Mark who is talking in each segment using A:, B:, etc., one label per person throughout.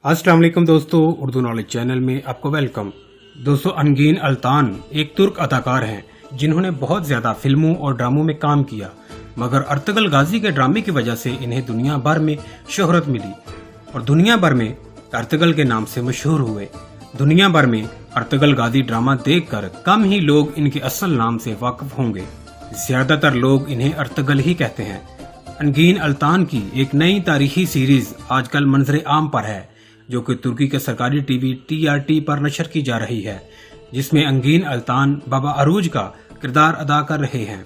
A: अस्सलाम वालेकुम दोस्तों, उर्दू नॉलेज चैनल में आपको वेलकम। दोस्तों, अनगीन अल्तान एक तुर्क अदाकार हैं जिन्होंने बहुत ज्यादा फिल्मों और ड्रामों में काम किया, मगर अर्तुगरुल गाजी के ड्रामे की वजह से इन्हें दुनिया भर में शोहरत मिली और दुनिया भर में अर्तुगरुल के नाम से मशहूर हुए। दुनिया भर में अर्तुगरुल गाजी ड्रामा देखकर कम ही लोग इनके असल नाम से वाकिफ होंगे। ज्यादातर लोग इन्हें अर्तुगरुल ही कहते हैं। अनगीन अल्तान की एक नई तारीखी सीरीज आजकल मंजर आम पर है, जो कि तुर्की के सरकारी टीवी TRT पर नशर की जा रही है, जिसमें अनगीन अल्तान बाबा अरूज का किरदार अदा कर रहे हैं,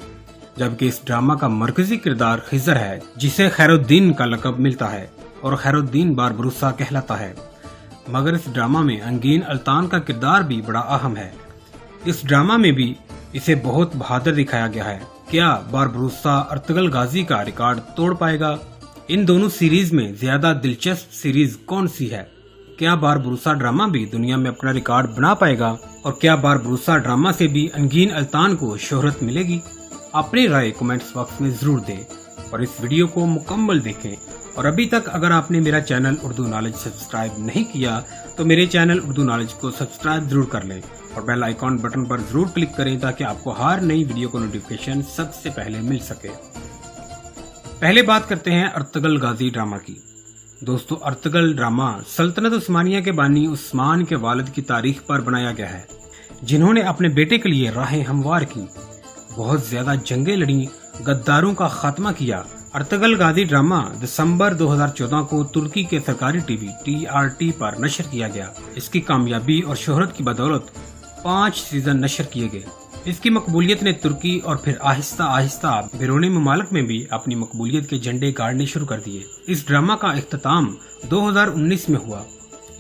A: जबकि इस ड्रामा का मरकजी किरदार खिजर है, जिसे खैरुद्दीन का लक़ब मिलता है और खैरुद्दीन बारबरूसा कहलाता है। मगर इस ड्रामा में अनगीन अल्तान का किरदार भी बड़ा अहम है। इस ड्रामा में भी इसे बहुत बहादुर दिखाया गया है। क्या बारबरूसा अर्तुगरुल गाजी का रिकॉर्ड तोड़ पाएगा? इन दोनों सीरीज में ज्यादा दिलचस्प सीरीज कौन सी है? क्या बारबरूसा ड्रामा भी दुनिया में अपना रिकॉर्ड बना पाएगा? और क्या बारबरूसा ड्रामा से भी अनगीन अल्तान को शोहरत मिलेगी? अपनी राय कमेंट्स बॉक्स में जरूर दें और इस वीडियो को मुकम्मल देखें। और अभी तक अगर आपने मेरा चैनल उर्दू नॉलेज सब्सक्राइब नहीं किया तो मेरे चैनल उर्दू नॉलेज को सब्सक्राइब जरूर कर लें और बेल आइकॉन बटन पर जरूर क्लिक करें ताकि आपको हर नई वीडियो को नोटिफिकेशन सबसे पहले मिल सके। पहले बात करते हैं अर्तुगरुल गाजी ड्रामा की। दोस्तों, अर्तुगरुल ड्रामा सल्तनत उस्मानिया के बानी उस्मान के वालिद की तारीख पर बनाया गया है, जिन्होंने अपने बेटे के लिए राहें हमवार की, बहुत ज्यादा जंगें लड़ी, गद्दारों का खात्मा किया। अर्तुगरुल गाजी ड्रामा दिसंबर 2014 को तुर्की के सरकारी टीवी TRT पर नशर किया गया। इसकी कामयाबी और शोहरत की बदौलत 5 सीजन नशर किए गए। इसकी मकबूलियत ने तुर्की और फिर आहिस्ता आहिस्ता बैरूनी ममालिक में भी अपनी मकबूलियत के झंडे गाड़ने शुरू कर दिए। इस ड्रामा का इख्तिताम 2019 में हुआ।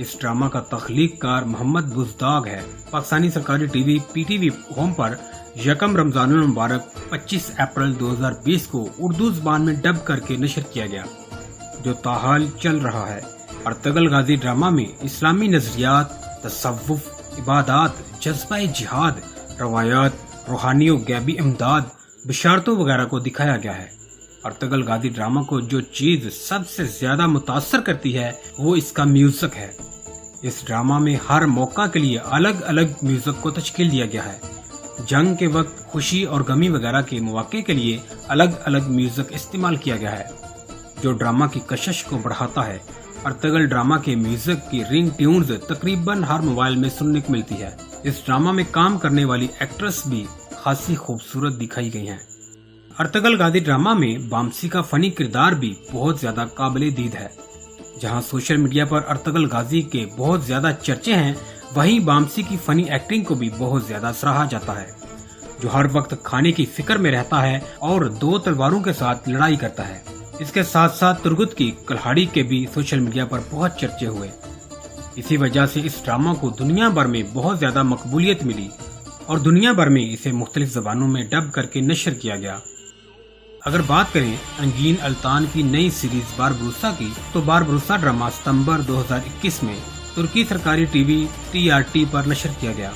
A: इस ड्रामा का तख्लीक़कार मोहम्मद बुज़दाग है। पाकिस्तानी सरकारी टीवी PTV होम पर यकम रमजान मुबारक 25 अप्रैल 2020 को उर्दू ज़बान में डब करके नशर किया गया, जो ताहाल चल रहा है। अर्तुगरुल गाजी ड्रामा में इस्लामी नजरियात, तसव्वुफ, इबादत, जज्बा जिहाद, रवायात, रूहानी और गैबी इमदाद, बिशारतों वगैरह को दिखाया गया है। अर्तुगरुल गाजी ड्रामा को जो चीज सबसे ज्यादा मुतासर करती है वो इसका म्यूजिक है। इस ड्रामा में हर मौका के लिए अलग अलग म्यूजिक को तश्कील दिया गया है। जंग के वक्त खुशी और गमी वगैरह के मौके के लिए अलग अलग म्यूजिक इस्तेमाल किया गया है, जो ड्रामा की कशिश को बढ़ाता है। अर्तुगरुल ड्रामा के म्यूजिक की रिंग ट्यून्स तकरीबन हर मोबाइल में सुनने को मिलती है। इस ड्रामा में काम करने वाली एक्ट्रेस भी खासी खूबसूरत दिखाई गई हैं। अर्तुगरुल गाजी ड्रामा में बामसी का फनी किरदार भी बहुत ज्यादा काबिले दीद है। जहां सोशल मीडिया पर अर्तुगरुल गाजी के बहुत ज्यादा चर्चे हैं, वहीं बामसी की फनी एक्टिंग को भी बहुत ज्यादा सराहा जाता है, जो हर वक्त खाने की फिक्र में रहता है और 2 तलवारों के साथ लड़ाई करता है। इसके साथ साथ तुर्गुत की कल्हाड़ी के भी सोशल मीडिया पर बहुत चर्चे हुए। इसी वजह से इस ड्रामा को दुनिया भर में बहुत ज्यादा मकबूलियत मिली और दुनिया भर में इसे मुख्तलिफ जबानों में डब करके नशर किया गया। अगर बात करें अनगीन अल्तान की नई सीरीज बारबरूसा की, तो बारबरूसा ड्रामा सितंबर 2021 में तुर्की सरकारी टीवी TRT पर नशर किया गया।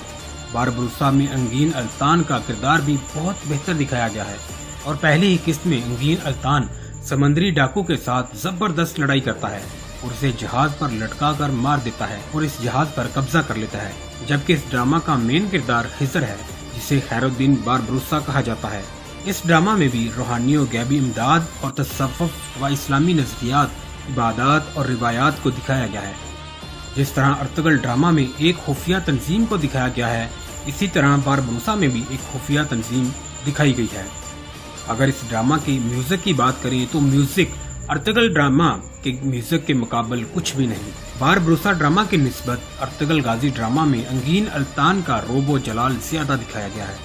A: बारबरूसा में अनगीन अल्तान का किरदार भी बहुत बेहतर दिखाया गया है और पहली ही किस्त में अनगीन अल्तान समंदरी डाकू के साथ जबरदस्त लड़ाई करता है और उसे जहाज पर लटका कर मार देता है और इस जहाज पर कब्जा कर लेता है। जबकि इस ड्रामा का मेन किरदार खिजर है, जिसे खैरुद्दीन बारबरूसा कहा जाता है। इस ड्रामा में भी रूहानी और गैबी इमदाद और तसव्वुफ व इस्लामी नजरियात, इबादत और रिवायात को दिखाया गया है। जिस तरह अर्तुगरुल ड्रामा में एक खुफिया तंजीम को दिखाया गया है, इसी तरह बारबरूसा में भी एक खुफिया तंजीम दिखाई गई है। अगर इस ड्रामा की म्यूजिक की बात करें तो म्यूजिक अर्तुगरुल ड्रामा के म्यूजिक के मुकाबले कुछ भी नहीं। बारबरूसा ड्रामा की निस्बत अर्तुगरुल गाजी ड्रामा में अनगीन अल्तान का रोबो जलाल ज्यादा दिखाया गया है।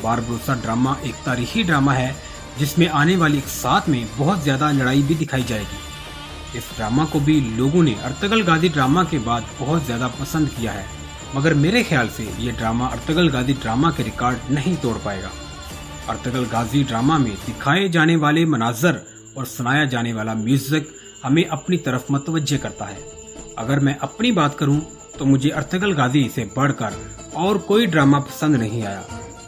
A: बारबरूसा ड्रामा एक तारीखी ड्रामा है, जिसमें आने वाली एक साथ में बहुत ज्यादा लड़ाई भी दिखाई जाएगी। इस ड्रामा को भी लोगों ने अर्तुगरुल गाजी ड्रामा के बाद बहुत ज्यादा पसंद किया है, मगर मेरे ख्याल से ये ड्रामा अर्तुगरुल गाजी ड्रामा के रिकॉर्ड नहीं तोड़ पाएगा। अर्तुगरुल गाजी ड्रामा में दिखाए जाने वाले मनाजर और सुनाया जाने वाला म्यूजिक हमें अपनी तरफ मतवज्जे करता है। अगर मैं अपनी बात करूं तो मुझे अर्तुगरुल गाजी से बढ़कर और कोई ड्रामा पसंद नहीं आया।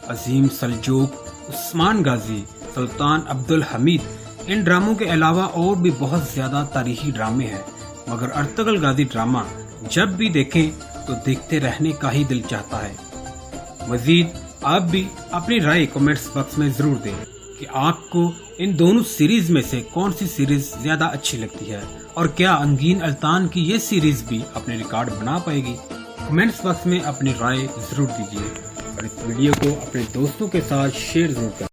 A: अजीम सल्जूक, उस्मान गाजी, सुल्तान अब्दुल हमीद, इन ड्रामों के अलावा और भी बहुत ज्यादा तारीखी ड्रामे हैं मगर अर्तुगरुल गाजी ड्रामा जब भी देखें तो देखते रहने का ही दिल चाहता है। मजीद आप भी अपनी राय कमेंट्स बॉक्स में जरूर दें कि आपको इन दोनों सीरीज में से कौन सी सीरीज ज्यादा अच्छी लगती है और क्या अंगीन अल्तान की ये सीरीज भी अपने रिकॉर्ड बना पाएगी। कमेंट्स बॉक्स में अपनी राय जरूर दीजिए और इस वीडियो को अपने दोस्तों के साथ शेयर जरूर करें।